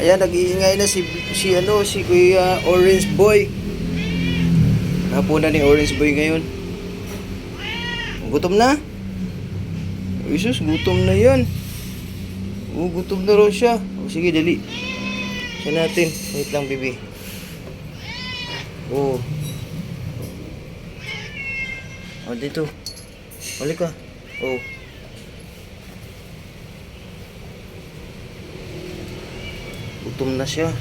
Ayan, nag-iingay na si Kuya Orange Boy. Hapunan ni Orange Boy ngayon. Gutom na? Jesus, gutom na yan. Gutom na raw siya. Sige, dali. Siya natin. Wait lang, bibi. Dito. Balik ka. Gutom na siya.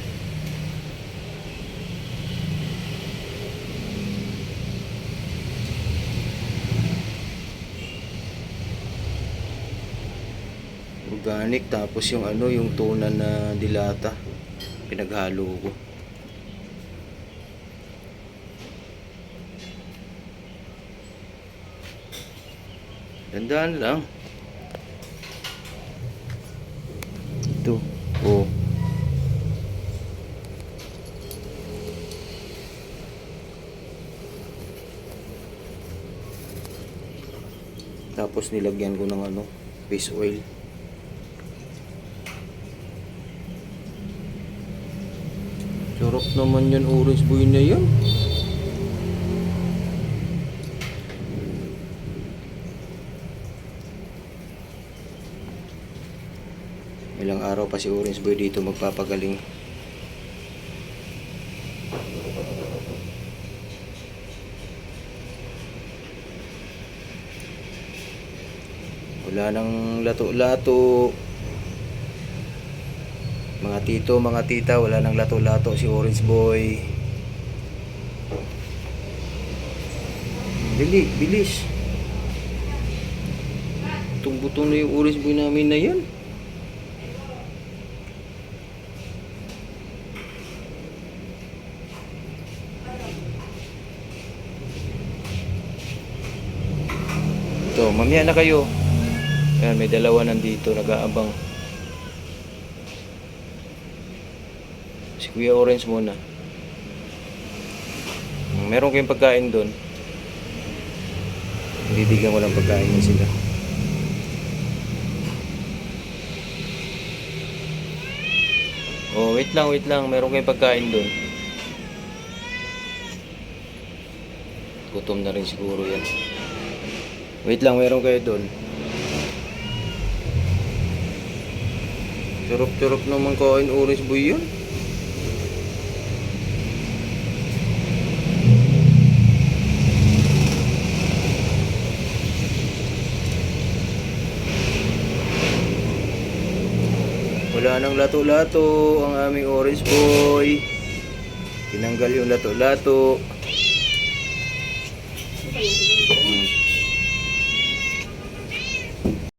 Organic, tapos yung yung tuna na dilata pinaghalo ko. Dandaan lang. Ito. Tapos nilagyan ko ng fish oil. Sarap naman yan, Orange Boy na yan. Ilang araw pa si Orange Boy dito magpapagaling. Wala nang lato-lato. Mga tito, mga tita, wala nang lato-lato si Orange Boy. Dali, bilis. Butong-butong na yung Orange Boy namin na yan. Ito, mamaya na kayo. Ayan, may dalawa nandito nag-aabang. Si Kuya Orange muna. Meron kayong pagkain doon. Bibigyan ko ng pagkain niya sila. Wait lang. Meron kayong pagkain doon. Gutom na rin siguro yan. Wait lang, meron kayo doon. Turok-turok naman kain Orange Boy yun. Wala nang lato-lato ang aming Orange Boy. Tinanggal yung lato-lato.